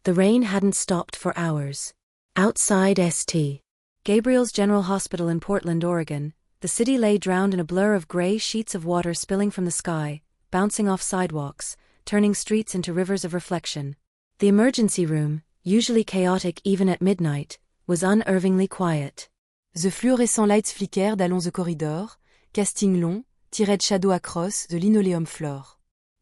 The rain hadn't stopped for hours. Outside St. Gabriel's General Hospital in Portland, Oregon, the city lay drowned in a blur of gray sheets of water spilling from the sky, bouncing off sidewalks, turning streets into rivers of reflection. The emergency room, usually chaotic even at midnight, was unnervingly quiet. The fluorescent lights flickered along the corridor, casting long, tired shadows across the linoleum floor.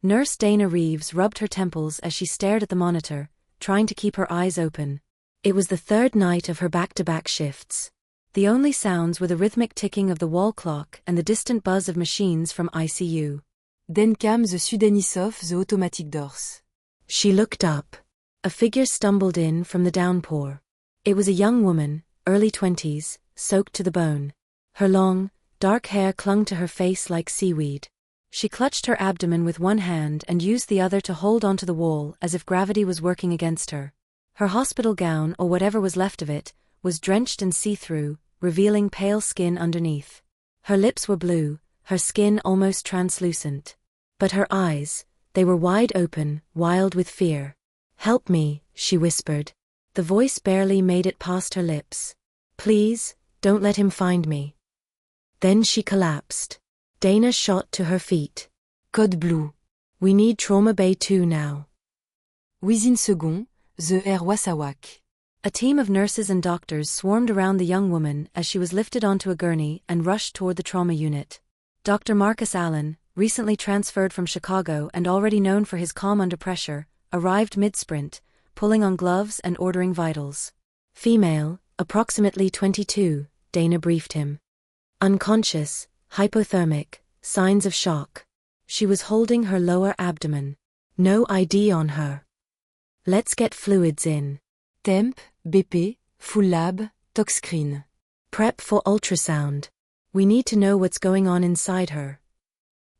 Nurse Dana Reeves rubbed her temples as she stared at the monitor, trying to keep her eyes open. It was the third night of her back-to-back shifts. The only sounds were the rhythmic ticking of the wall clock and the distant buzz of machines from ICU. Then came the sudden hiss of the automatic doors. She looked up. A figure stumbled in from the downpour. It was a young woman, early 20s, soaked to the bone. Her long, dark hair clung to her face like seaweed. She clutched her abdomen with one hand and used the other to hold onto the wall as if gravity was working against her. Her hospital gown, or whatever was left of it, was drenched and see-through, revealing pale skin underneath. Her lips were blue, her skin almost translucent. But her eyes, they were wide open, wild with fear. "Help me," she whispered. The voice barely made it past her lips. "Please, don't let him find me." Then she collapsed. Dana shot to her feet. Code blue. "We need Trauma Bay 2 now." Within seconds, the air was awake. A team of nurses and doctors swarmed around the young woman as she was lifted onto a gurney and rushed toward the trauma unit. Dr. Marcus Allen, recently transferred from Chicago and already known for his calm under pressure, arrived mid-sprint, pulling on gloves and ordering vitals. "Female, approximately 22, Dana briefed him. "Unconscious, hypothermic, signs of shock. She was holding her lower abdomen. No ID on her. Let's get fluids in. Temp, BP, full lab, tox screen. Prep for ultrasound. We need to know what's going on inside her."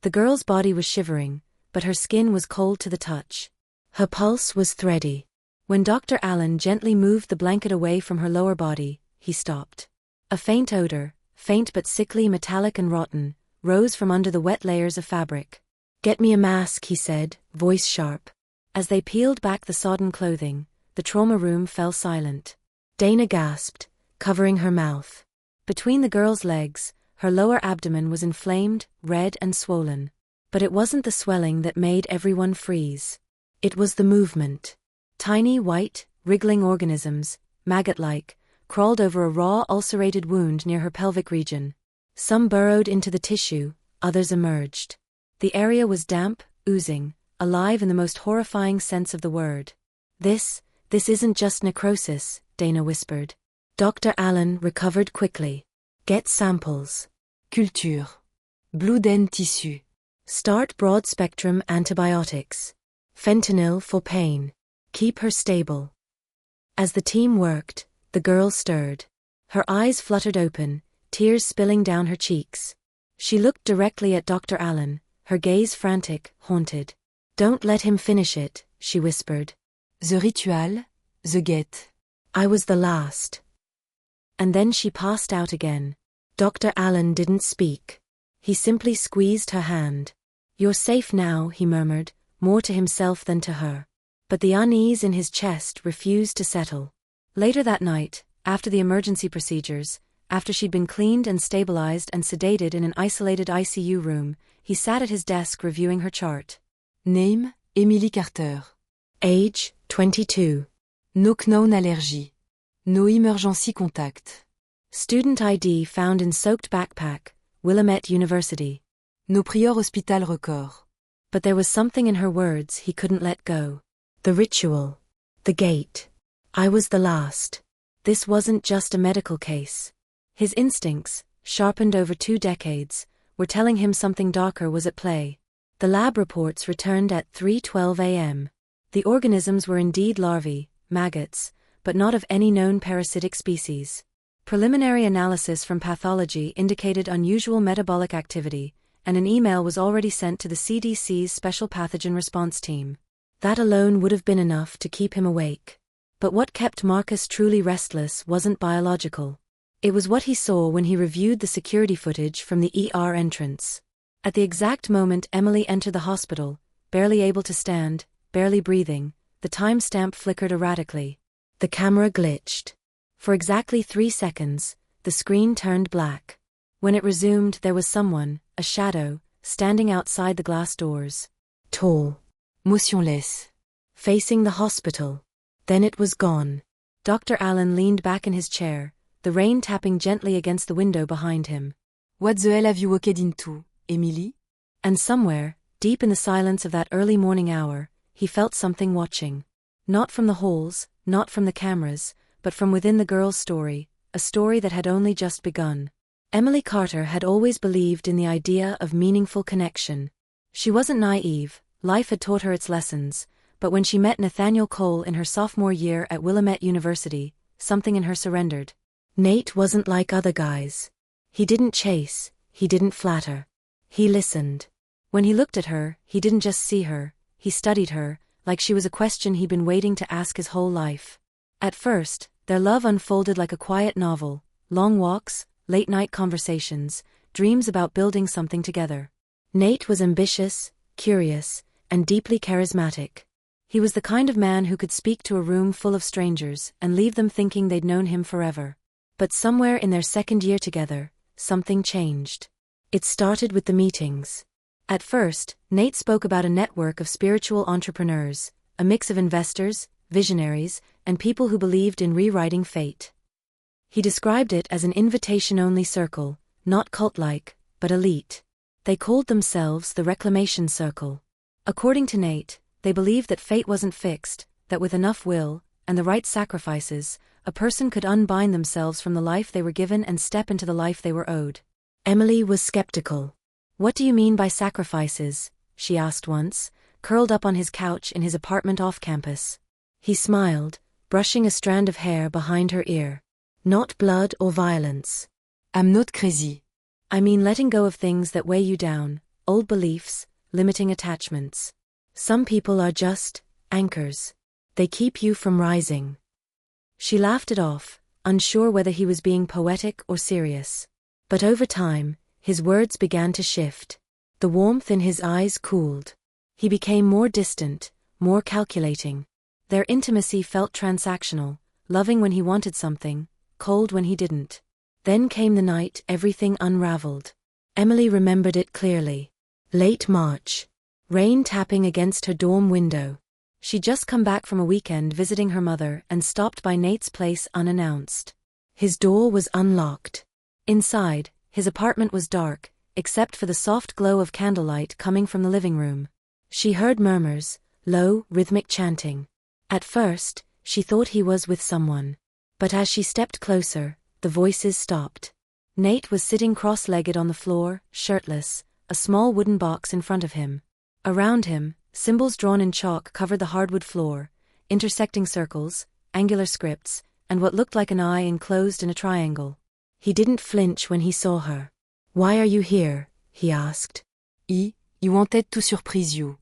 The girl's body was shivering, but her skin was cold to the touch. Her pulse was thready. When Dr. Allen gently moved the blanket away from her lower body, he stopped. A faint odor, faint but sickly, metallic and rotten, rose from under the wet layers of fabric. "Get me a mask," he said, voice sharp. As they peeled back the sodden clothing, the trauma room fell silent. Dana gasped, covering her mouth. Between the girl's legs, her lower abdomen was inflamed, red and swollen. But it wasn't the swelling that made everyone freeze. It was the movement. Tiny white, wriggling organisms, maggot-like, crawled over a raw ulcerated wound near her pelvic region. Some burrowed into the tissue, others emerged. The area was damp, oozing, alive in the most horrifying sense of the word. This isn't just necrosis," Dana whispered. Dr. Allen recovered quickly. "Get samples. Culture. Blood and tissue. Start broad-spectrum antibiotics. Fentanyl for pain. Keep her stable." As the team worked, the girl stirred. Her eyes fluttered open, tears spilling down her cheeks. She looked directly at Dr. Allen, her gaze frantic, haunted. "Don't let him finish it," she whispered. The ritual, the gate. "I was the last." And then she passed out again. Dr. Allen didn't speak. He simply squeezed her hand. "You're safe now," he murmured, more to himself than to her. But the unease in his chest refused to settle. Later that night, after the emergency procedures, after she'd been cleaned and stabilized and sedated in an isolated ICU room, he sat at his desk reviewing her chart. Name, Emily Carter. Age, 22. No known allergy. No emergency contact. Student ID found in soaked backpack, Willamette University. No prior hospital record. But there was something in her words he couldn't let go. The ritual. The gate. I was the last. This wasn't just a medical case. His instincts, sharpened over 2 decades, were telling him something darker was at play. The lab reports returned at 3:12 a.m. The organisms were indeed larvae, maggots, but not of any known parasitic species. Preliminary analysis from pathology indicated unusual metabolic activity, and an email was already sent to the CDC's Special Pathogen Response Team. That alone would have been enough to keep him awake. But what kept Marcus truly restless wasn't biological. It was what he saw when he reviewed the security footage from the ER entrance. At the exact moment Emily entered the hospital, barely able to stand, barely breathing, the the timestamp flickered erratically. The camera glitched. For exactly 3 seconds, the screen turned black. When it resumed, there was someone, a shadow, standing outside the glass doors. Tall. Motionless. Facing the hospital. Then it was gone. Dr. Allen leaned back in his chair, the rain tapping gently against the window behind him. What the hell have you walked into, Emily? And somewhere, deep in the silence of that early morning hour, he felt something watching. Not from the halls, not from the cameras, but from within the girl's story, a story that had only just begun. Emily Carter had always believed in the idea of meaningful connection. She wasn't naive, life had taught her its lessons, but when she met Nathaniel Cole in her sophomore year at Willamette University, something in her surrendered. Nate wasn't like other guys. He didn't chase, he didn't flatter. He listened. When he looked at her, he didn't just see her, he studied her, like she was a question he'd been waiting to ask his whole life. At first, their love unfolded like a quiet novel, long walks, late-night conversations, dreams about building something together. Nate was ambitious, curious, and deeply charismatic. He was the kind of man who could speak to a room full of strangers and leave them thinking they'd known him forever. But somewhere in their second year together, something changed. It started with the meetings. At first, Nate spoke about a network of spiritual entrepreneurs, a mix of investors, visionaries, and people who believed in rewriting fate. He described it as an invitation-only circle, not cult-like, but elite. They called themselves the Reclamation Circle. According to Nate, they believed that fate wasn't fixed, that with enough will, and the right sacrifices, a person could unbind themselves from the life they were given and step into the life they were owed. Emily was skeptical. "What do you mean by sacrifices?" she asked once, curled up on his couch in his apartment off campus. He smiled, brushing a strand of hair behind her ear. "Not blood or violence. I'm not crazy. I mean letting go of things that weigh you down, old beliefs, limiting attachments. Some people are just anchors. They keep you from rising." She laughed it off, unsure whether he was being poetic or serious. But over time, his words began to shift. The warmth in his eyes cooled. He became more distant, more calculating. Their intimacy felt transactional, loving when he wanted something, cold when he didn't. Then came the night everything unraveled. Emily remembered it clearly. Late March. Rain tapping against her dorm window. She'd just come back from a weekend visiting her mother and stopped by Nate's place unannounced. His door was unlocked. Inside, his apartment was dark, except for the soft glow of candlelight coming from the living room. She heard murmurs, low, rhythmic chanting. At first, she thought he was with someone. But as she stepped closer, the voices stopped. Nate was sitting cross-legged on the floor, shirtless, a small wooden box in front of him. Around him, symbols drawn in chalk covered the hardwood floor, intersecting circles, angular scripts, and what looked like an eye enclosed in a triangle. He didn't flinch when he saw her. "Why are you here?" he asked. I wanted to surprise you.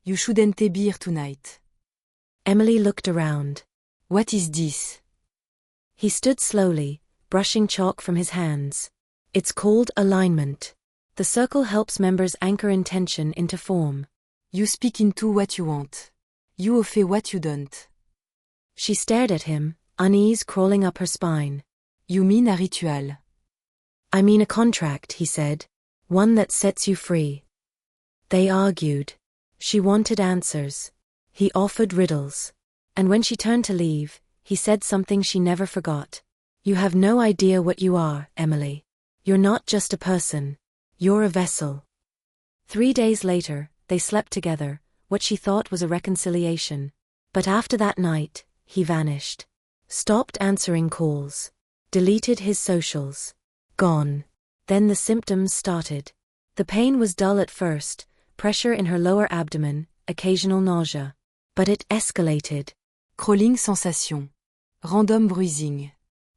You shouldn't be here tonight. Emily looked around. What is this? He stood slowly, brushing chalk from his hands. "It's called alignment. The circle helps members anchor intention into form." You speak into what you want. You offer what you don't. She stared at him, unease crawling up her spine. You mean a ritual? "I mean a contract," he said. "One that sets you free." They argued. She wanted answers. He offered riddles. And when she turned to leave, he said something she never forgot. "You have no idea what you are, Emily. You're not just a person. You're a vessel." 3 days later, they slept together, what she thought was a reconciliation. But after that night, he vanished. Stopped answering calls. Deleted his socials. Gone. Then the symptoms started. The pain was dull at first, pressure in her lower abdomen, occasional nausea. But it escalated. Crawling sensation. Random bruising.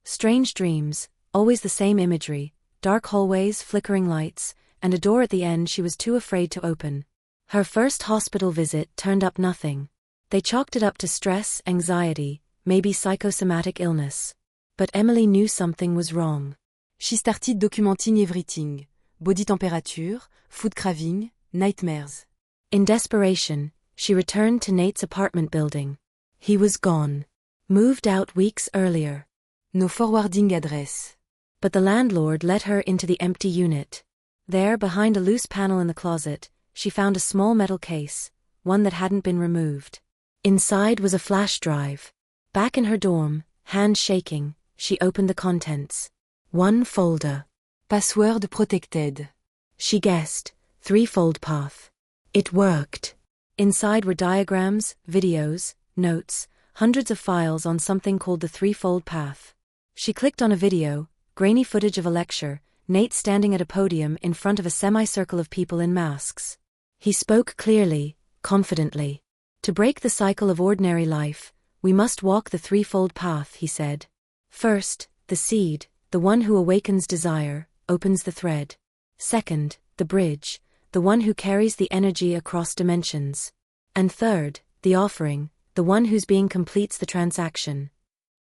Strange dreams, always the same imagery, dark hallways, flickering lights, and a door at the end she was too afraid to open. Her first hospital visit turned up nothing. They chalked it up to stress, anxiety, maybe psychosomatic illness. But Emily knew something was wrong. She started documenting everything. Body temperature, food craving, nightmares. In desperation, She returned to Nate's apartment building. He was gone. Moved out weeks earlier. No forwarding address. But the landlord let her into the empty unit. There, behind a loose panel in the closet, she found a small metal case, one that hadn't been removed. Inside was a flash drive. Back in her dorm, hands shaking, she opened the contents. One folder. Password protected. She guessed, 3-fold path. It worked. Inside were diagrams, videos, notes, hundreds of files on something called the 3-fold path. She clicked on a video, grainy footage of a lecture, Nate standing at a podium in front of a semicircle of people in masks. He spoke clearly, confidently. To break the cycle of ordinary life, we must walk the 3-fold path, he said. First, the seed, the one who awakens desire, opens the thread. Second, the bridge, the one who carries the energy across dimensions. And third, the offering, the one whose being completes the transaction.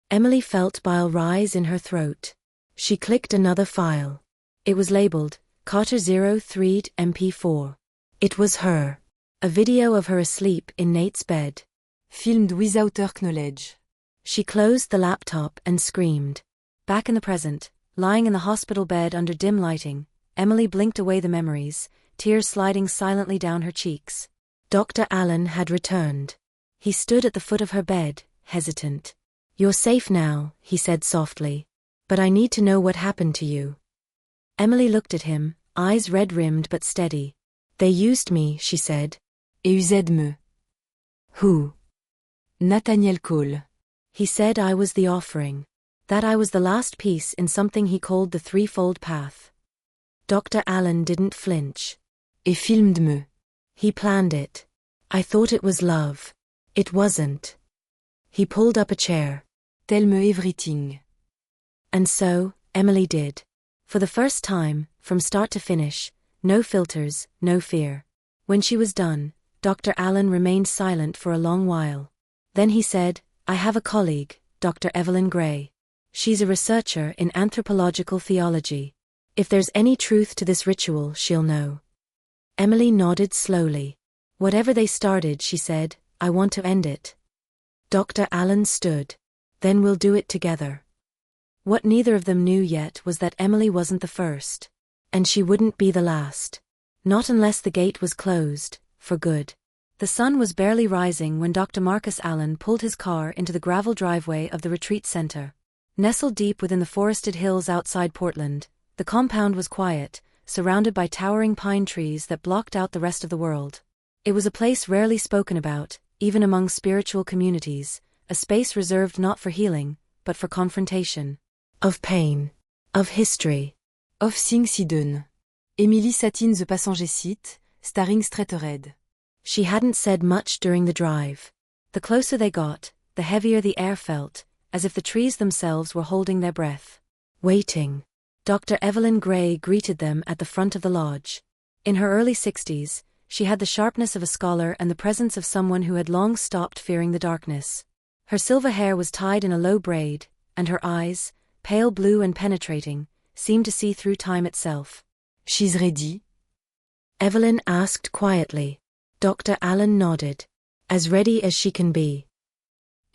Emily felt bile rise in her throat. She clicked another file. It was labeled, Carter 03 MP4. It was her. A video of her asleep in Nate's bed. Filmed without her knowledge. She closed the laptop and screamed. Back in the present, lying in the hospital bed under dim lighting, Emily blinked away the memories, tears sliding silently down her cheeks. Dr. Allen had returned. He stood at the foot of her bed, hesitant. "You're safe now," he said softly. "But I need to know what happened to you." Emily looked at him, eyes red-rimmed but steady. "They used me," she said. Et used me. "Who?" Nathaniel Cole. "He said I was the offering. That I was the last piece in something he called the 3-fold path." Dr. Allen didn't flinch. Et filmed me. "He planned it. I thought it was love. It wasn't." He pulled up a chair. Tell me everything. And so, Emily did. For the first time, from start to finish, no filters, no fear. When she was done, Dr. Allen remained silent for a long while. Then he said, "I have a colleague, Dr. Evelyn Gray. She's a researcher in anthropological theology. If there's any truth to this ritual, she'll know." Emily nodded slowly. "Whatever they started," she said, "I want to end it." Dr. Allen stood. "Then we'll do it together." What neither of them knew yet was that Emily wasn't the first. And she wouldn't be the last. Not unless the gate was closed, for good. The sun was barely rising when Dr. Marcus Allen pulled his car into the gravel driveway of the retreat center. Nestled deep within the forested hills outside Portland, the compound was quiet, surrounded by towering pine trees that blocked out the rest of the world. It was a place rarely spoken about, even among spiritual communities, a space reserved not for healing, but for confrontation. Of pain. Of history. Of things hidden. Emily sat in the passenger seat, staring straight ahead. She hadn't said much during the drive. The closer they got, the heavier the air felt, as if the trees themselves were holding their breath. Waiting. Dr. Evelyn Gray greeted them at the front of the lodge. In her early 60s, she had the sharpness of a scholar and the presence of someone who had long stopped fearing the darkness. Her silver hair was tied in a low braid, and her eyes, pale blue and penetrating, seemed to see through time itself. "She's ready?" Evelyn asked quietly. Dr. Allen nodded. "As ready as she can be."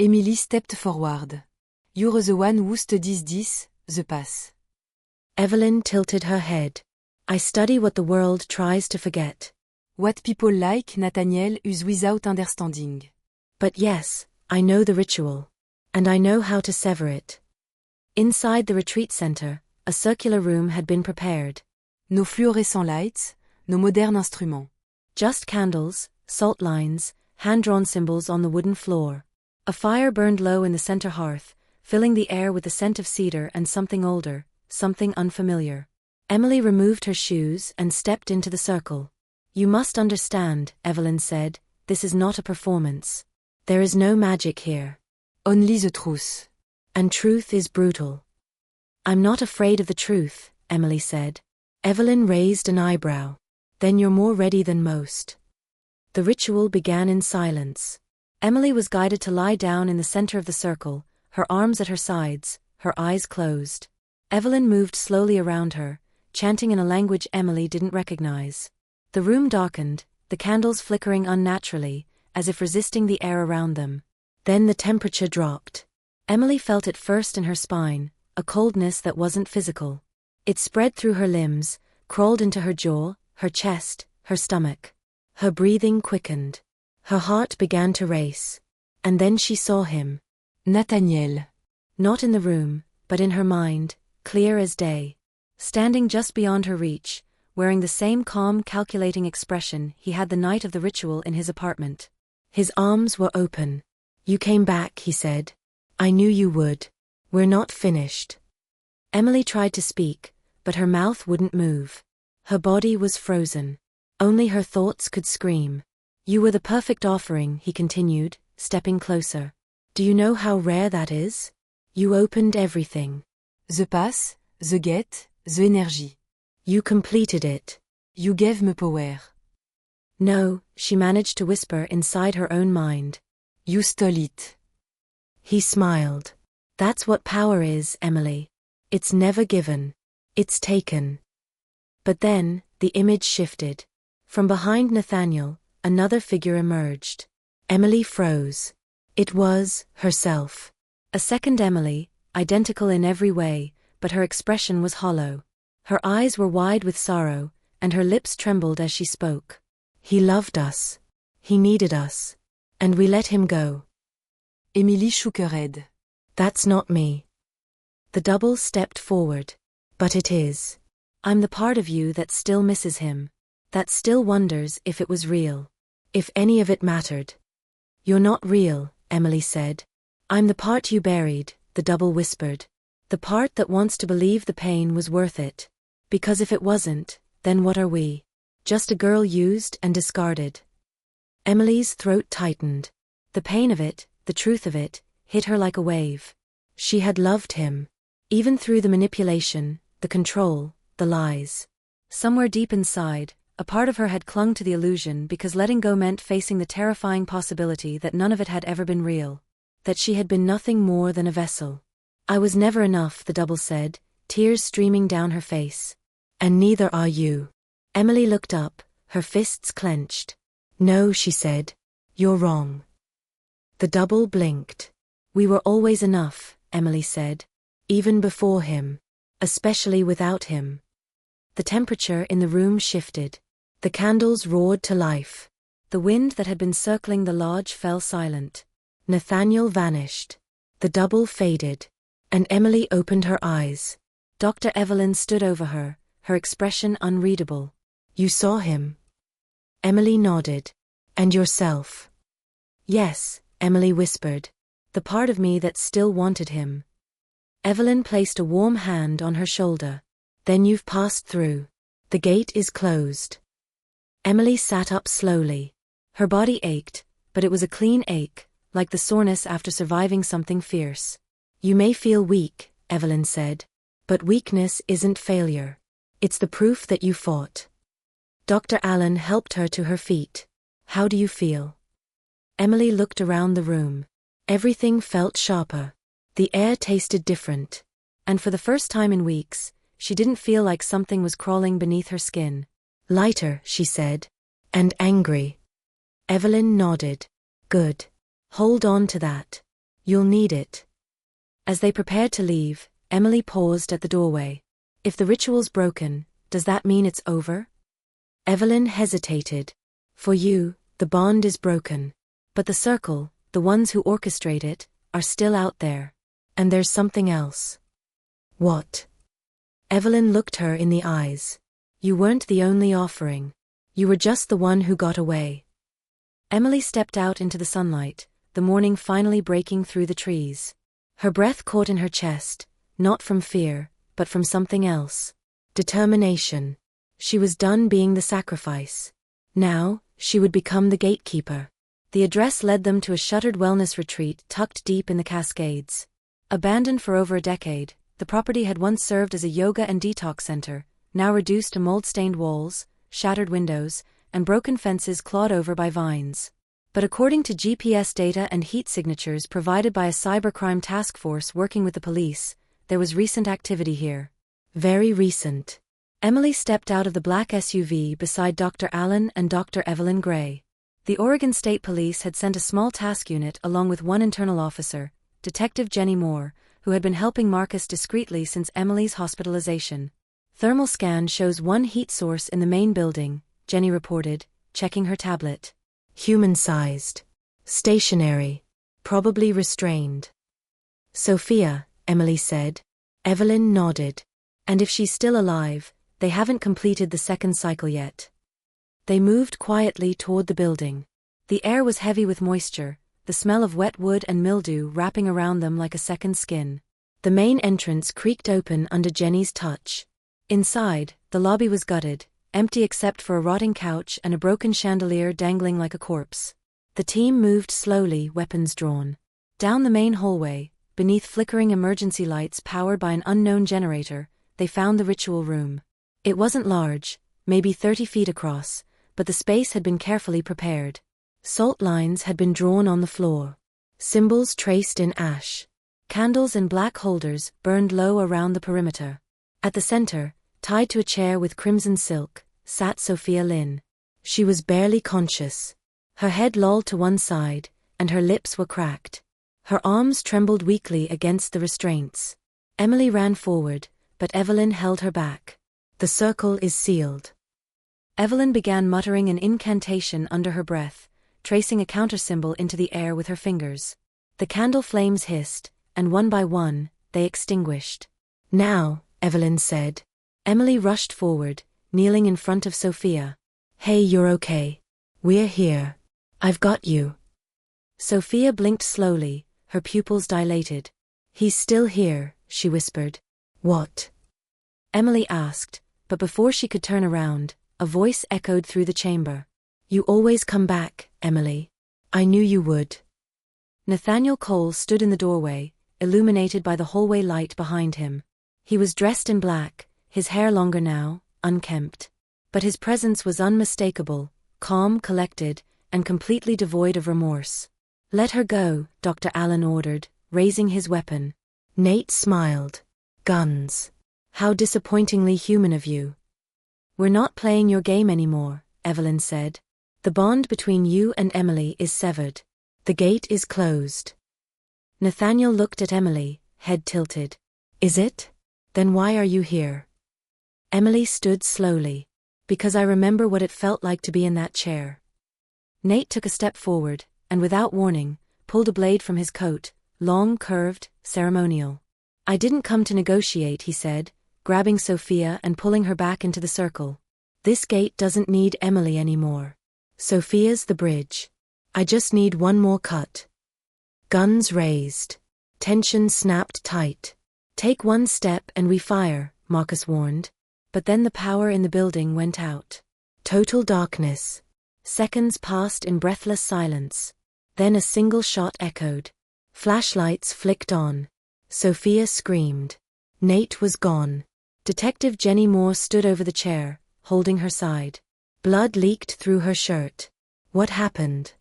Emily stepped forward. "You're the one who studies this, the path." Evelyn tilted her head. "I study what the world tries to forget." What people like Nathaniel use without understanding. "But yes, I know the ritual. And I know how to sever it." Inside the retreat center, a circular room had been prepared. No fluorescent lights, no modern instruments. Just candles, salt lines, hand-drawn symbols on the wooden floor. A fire burned low in the center hearth, filling the air with the scent of cedar and something older, something unfamiliar. Emily removed her shoes and stepped into the circle. "You must understand," Evelyn said, "this is not a performance. There is no magic here. Only the truth. And truth is brutal." "I'm not afraid of the truth," Emily said. Evelyn raised an eyebrow. "Then you're more ready than most." The ritual began in silence. Emily was guided to lie down in the center of the circle, her arms at her sides, her eyes closed. Evelyn moved slowly around her, chanting in a language Emily didn't recognize. The room darkened, the candles flickering unnaturally, as if resisting the air around them. Then the temperature dropped. Emily felt it first in her spine, a coldness that wasn't physical. It spread through her limbs, crawled into her jaw, her chest, her stomach. Her breathing quickened. Her heart began to race. And then she saw him. Nathaniel. Not in the room, but in her mind, clear as day. Standing just beyond her reach, wearing the same calm, calculating expression he had the night of the ritual in his apartment. His arms were open. "You came back," he said. "I knew you would. We're not finished." Emily tried to speak, but her mouth wouldn't move. Her body was frozen. Only her thoughts could scream. "You were the perfect offering," he continued, stepping closer. "Do you know how rare that is? You opened everything. The pass, the gate, the energy. You completed it. You gave me power. No," she managed to whisper inside her own mind. You stole it." He smiled. "That's what power is, Emily. It's never given. It's taken." But then, the image shifted. From behind Nathaniel, another figure emerged. Emily froze. It was herself. A second Emily, identical in every way, but her expression was hollow. Her eyes were wide with sorrow, and her lips trembled as she spoke. "He loved us. He needed us. And we let him go." Emily shook her head. "That's not me." The double stepped forward. "But it is. I'm the part of you that still misses him. That still wonders if it was real. If any of it mattered." "You're not real," Emily said. "I'm the part you buried," the double whispered. "The part that wants to believe the pain was worth it. Because if it wasn't, then what are we? Just a girl used and discarded." Emily's throat tightened. The pain of it, the truth of it, hit her like a wave. She had loved him. Even through the manipulation, the control, the lies. Somewhere deep inside, a part of her had clung to the illusion because letting go meant facing the terrifying possibility that none of it had ever been real. That she had been nothing more than a vessel. "I was never enough," the double said, tears streaming down her face. "And neither are you." Emily looked up, her fists clenched. "No," she said. "You're wrong." The double blinked. "We were always enough," Emily said. "Even before him. Especially without him." The temperature in the room shifted. The candles roared to life. The wind that had been circling the lodge fell silent. Nathaniel vanished. The double faded. And Emily opened her eyes. Dr. Evelyn stood over her, her expression unreadable. "You saw him?" Emily nodded. "And yourself?" "Yes," Emily whispered. "The part of me that still wanted him." Evelyn placed a warm hand on her shoulder. "Then you've passed through. The gate is closed." Emily sat up slowly. Her body ached, but it was a clean ache, like the soreness after surviving something fierce. "You may feel weak," Evelyn said. "But weakness isn't failure. It's the proof that you fought." Dr. Allen helped her to her feet. "How do you feel?" Emily looked around the room. Everything felt sharper. The air tasted different. And for the first time in weeks, she didn't feel like something was crawling beneath her skin. "Lighter," she said. "And angry." Evelyn nodded. "Good. Hold on to that. You'll need it." As they prepared to leave, Emily paused at the doorway. "If the ritual's broken, does that mean it's over?" Evelyn hesitated. "For you, the bond is broken. But the circle, the ones who orchestrate it, are still out there. And there's something else." "What?" Evelyn looked her in the eyes. "You weren't the only offering. You were just the one who got away." Emily stepped out into the sunlight, the morning finally breaking through the trees. Her breath caught in her chest, not from fear, but from something else. Determination. She was done being the sacrifice. Now, she would become the gatekeeper. The address led them to a shuttered wellness retreat tucked deep in the Cascades. Abandoned for over a decade, the property had once served as a yoga and detox center, now reduced to mold-stained walls, shattered windows, and broken fences clawed over by vines. But according to GPS data and heat signatures provided by a cybercrime task force working with the police, there was recent activity here. Very recent. Emily stepped out of the black SUV beside Dr. Allen and Dr. Evelyn Gray. The Oregon State Police had sent a small task unit along with one internal officer, Detective Jenny Moore, who had been helping Marcus discreetly since Emily's hospitalization. Thermal scan shows one heat source in the main building, Jenny reported, checking her tablet. Human-sized. Stationary. Probably restrained. Sophia, Emily said. Evelyn nodded. And if she's still alive, they haven't completed the second cycle yet. They moved quietly toward the building. The air was heavy with moisture, the smell of wet wood and mildew wrapping around them like a second skin. The main entrance creaked open under Jenny's touch. Inside, the lobby was gutted, empty except for a rotting couch and a broken chandelier dangling like a corpse. The team moved slowly, weapons drawn. Down the main hallway, beneath flickering emergency lights powered by an unknown generator, they found the ritual room. It wasn't large, maybe 30 feet across, but the space had been carefully prepared. Salt lines had been drawn on the floor. Symbols traced in ash. Candles in black holders burned low around the perimeter. At the center, tied to a chair with crimson silk, sat Sophia Lynn. She was barely conscious. Her head lolled to one side, and her lips were cracked. Her arms trembled weakly against the restraints. Emily ran forward, but Evelyn held her back. The circle is sealed. Evelyn began muttering an incantation under her breath, tracing a countersymbol into the air with her fingers. The candle flames hissed, and one by one, they extinguished. Now, Evelyn said. Emily rushed forward, kneeling in front of Sophia. Hey, you're okay. We're here. I've got you. Sophia blinked slowly, her pupils dilated. He's still here, she whispered. What? Emily asked, but before she could turn around, a voice echoed through the chamber. You always come back, Emily. I knew you would. Nathaniel Cole stood in the doorway, illuminated by the hallway light behind him. He was dressed in black, his hair longer now, unkempt. But his presence was unmistakable, calm, collected, and completely devoid of remorse. Let her go, Dr. Allen ordered, raising his weapon. Nate smiled. Guns. How disappointingly human of you. We're not playing your game anymore, Evelyn said. The bond between you and Emily is severed. The gate is closed. Nathaniel looked at Emily, head tilted. Is it? Then why are you here? Emily stood slowly. Because I remember what it felt like to be in that chair. Nate took a step forward, and without warning, pulled a blade from his coat, long, curved, ceremonial. I didn't come to negotiate, he said, grabbing Sophia and pulling her back into the circle. This gate doesn't need Emily anymore. Sophia's the bridge. I just need one more cut. Guns raised. Tension snapped tight. Take one step and we fire, Marcus warned. But then the power in the building went out. Total darkness. Seconds passed in breathless silence. Then a single shot echoed. Flashlights flicked on. Sophia screamed. Nate was gone. Detective Jenny Moore stood over the chair, holding her side. Blood leaked through her shirt. What happened?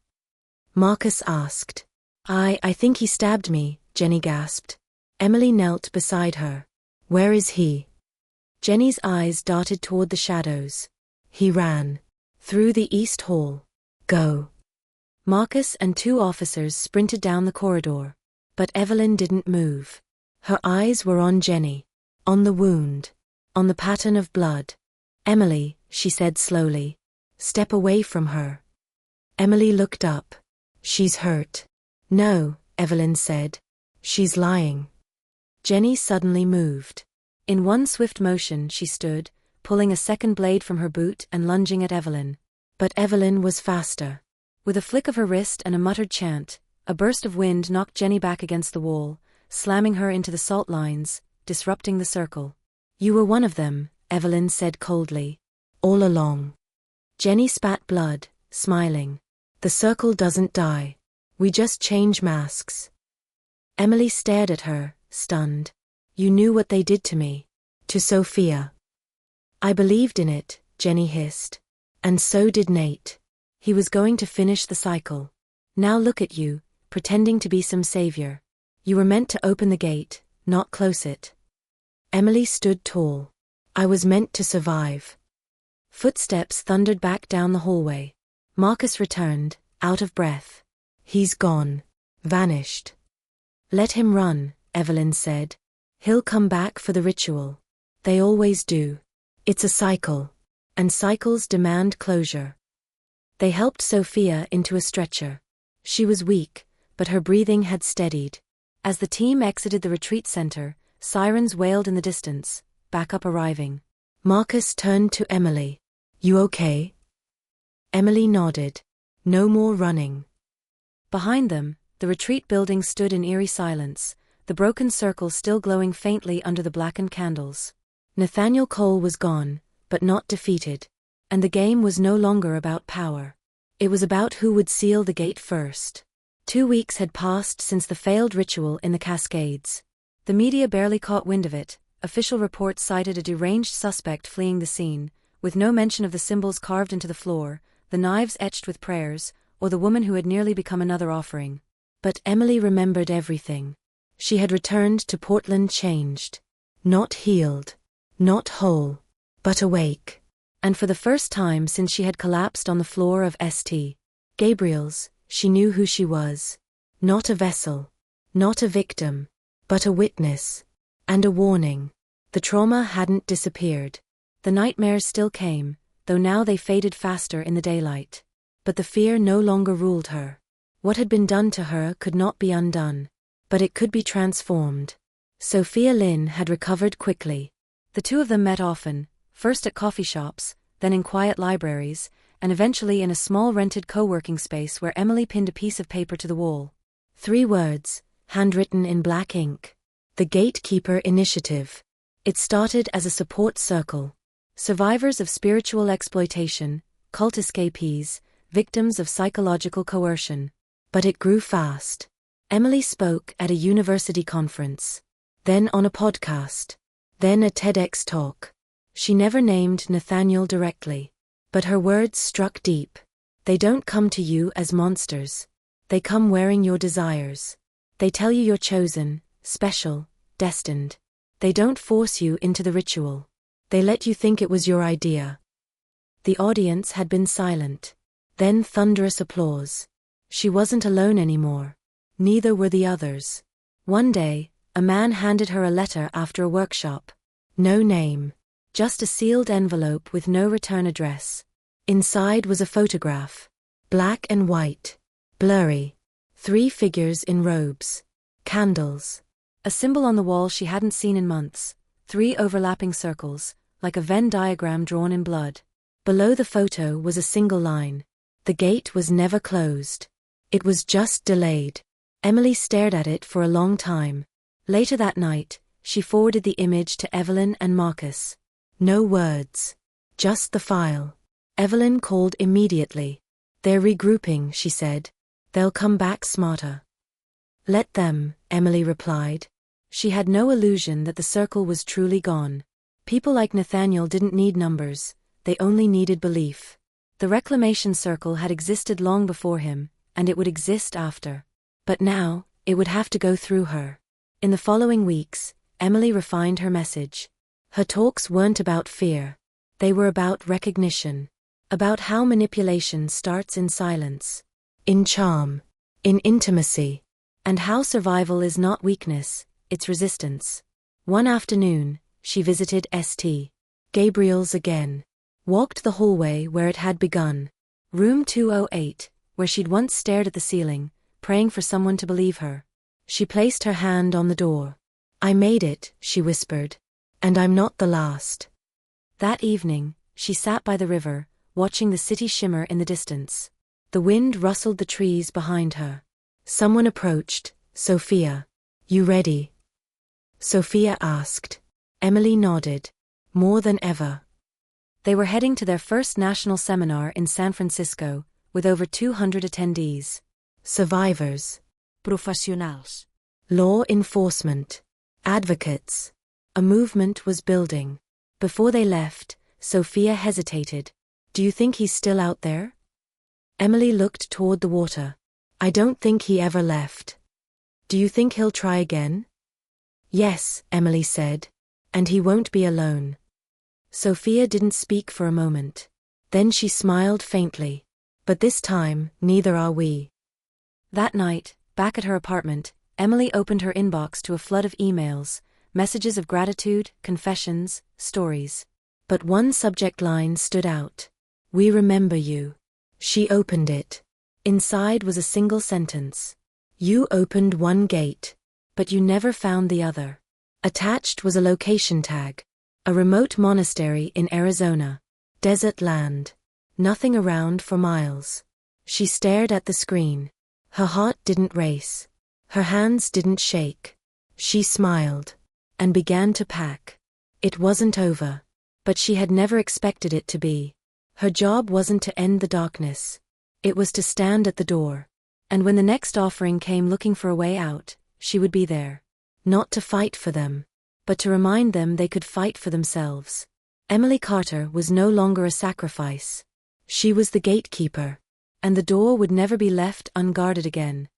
Marcus asked. I think he stabbed me, Jenny gasped. Emily knelt beside her. Where is he? Jenny's eyes darted toward the shadows. He ran. Through the east hall. Go. Marcus and two officers sprinted down the corridor. But Evelyn didn't move. Her eyes were on Jenny. On the wound. On the pattern of blood. Emily, she said slowly. Step away from her. Emily looked up. She's hurt. No, Evelyn said. She's lying. Jenny suddenly moved. In one swift motion she stood, pulling a second blade from her boot and lunging at Evelyn. But Evelyn was faster. With a flick of her wrist and a muttered chant, a burst of wind knocked Jenny back against the wall, slamming her into the salt lines, disrupting the circle. You were one of them, Evelyn said coldly. All along. Jenny spat blood, smiling. The circle doesn't die. We just change masks. Emily stared at her, stunned. You knew what they did to me. To Sophia. I believed in it, Jenny hissed. And so did Nate. He was going to finish the cycle. Now look at you, pretending to be some savior. You were meant to open the gate, not close it. Emily stood tall. I was meant to survive. Footsteps thundered back down the hallway. Marcus returned, out of breath. He's gone. Vanished. Let him run, Evelyn said. He'll come back for the ritual. They always do. It's a cycle. And cycles demand closure. They helped Sophia into a stretcher. She was weak, but her breathing had steadied. As the team exited the retreat center, sirens wailed in the distance, backup arriving. Marcus turned to Emily. You okay? Emily nodded. No more running. Behind them, the retreat building stood in eerie silence, the broken circle still glowing faintly under the blackened candles. Nathaniel Cole was gone, but not defeated. And the game was no longer about power. It was about who would seal the gate first. 2 weeks had passed since the failed ritual in the Cascades. The media barely caught wind of it. Official reports cited a deranged suspect fleeing the scene, with no mention of the symbols carved into the floor, the knives etched with prayers, or the woman who had nearly become another offering. But Emily remembered everything. She had returned to Portland changed. Not healed. Not whole. But awake. And for the first time since she had collapsed on the floor of St. Gabriel's, she knew who she was. Not a vessel. Not a victim. But a witness. And a warning. The trauma hadn't disappeared. The nightmares still came, though now they faded faster in the daylight. But the fear no longer ruled her. What had been done to her could not be undone. But it could be transformed. Sophia Lynn had recovered quickly. The two of them met often, first at coffee shops, then in quiet libraries, and eventually in a small rented co-working space where Emily pinned a piece of paper to the wall. 3 words, handwritten in black ink. The Gatekeeper Initiative. It started as a support circle. Survivors of spiritual exploitation, cult escapees, victims of psychological coercion. But it grew fast. Emily spoke at a university conference. Then on a podcast. Then a TEDx talk. She never named Nathaniel directly. But her words struck deep. They don't come to you as monsters. They come wearing your desires. They tell you you're chosen, special, destined. They don't force you into the ritual. They let you think it was your idea. The audience had been silent. Then thunderous applause. She wasn't alone anymore. Neither were the others. One day, a man handed her a letter after a workshop. No name. Just a sealed envelope with no return address. Inside was a photograph. Black and white. Blurry. 3 figures in robes. Candles. A symbol on the wall she hadn't seen in months. 3 overlapping circles, like a Venn diagram drawn in blood. Below the photo was a single line. The gate was never closed. It was just delayed. Emily stared at it for a long time. Later that night, she forwarded the image to Evelyn and Marcus. No words. Just the file. Evelyn called immediately. They're regrouping, she said. They'll come back smarter. Let them, Emily replied. She had no illusion that the circle was truly gone. People like Nathaniel didn't need numbers, they only needed belief. The reclamation circle had existed long before him, and it would exist after. But now, it would have to go through her. In the following weeks, Emily refined her message. Her talks weren't about fear. They were about recognition. About how manipulation starts in silence. In charm. In intimacy. And how survival is not weakness, it's resistance. One afternoon, she visited St. Gabriel's again. Walked the hallway where it had begun. Room 208, where she'd once stared at the ceiling, praying for someone to believe her. She placed her hand on the door. I made it, she whispered. And I'm not the last. That evening, she sat by the river, watching the city shimmer in the distance. The wind rustled the trees behind her. Someone approached. Sophia. You ready? Sophia asked. Emily nodded. More than ever. They were heading to their first national seminar in San Francisco, with over 200 attendees. Survivors. Professionals. Law enforcement. Advocates. A movement was building. Before they left, Sophia hesitated. Do you think he's still out there? Emily looked toward the water. I don't think he ever left. Do you think he'll try again? Yes, Emily said. And he won't be alone. Sophia didn't speak for a moment. Then she smiled faintly. But this time, neither are we. That night, back at her apartment, Emily opened her inbox to a flood of emails, messages of gratitude, confessions, stories. But one subject line stood out. "We remember you." She opened it. Inside was a single sentence. "You opened one gate, but you never found the other." Attached was a location tag. A remote monastery in Arizona. Desert land. Nothing around for miles. She stared at the screen. Her heart didn't race. Her hands didn't shake. She smiled. And began to pack. It wasn't over. But she had never expected it to be. Her job wasn't to end the darkness. It was to stand at the door. And when the next offering came looking for a way out, she would be there. Not to fight for them, but to remind them they could fight for themselves. Emily Carter was no longer a sacrifice. She was the gatekeeper. And the door would never be left unguarded again.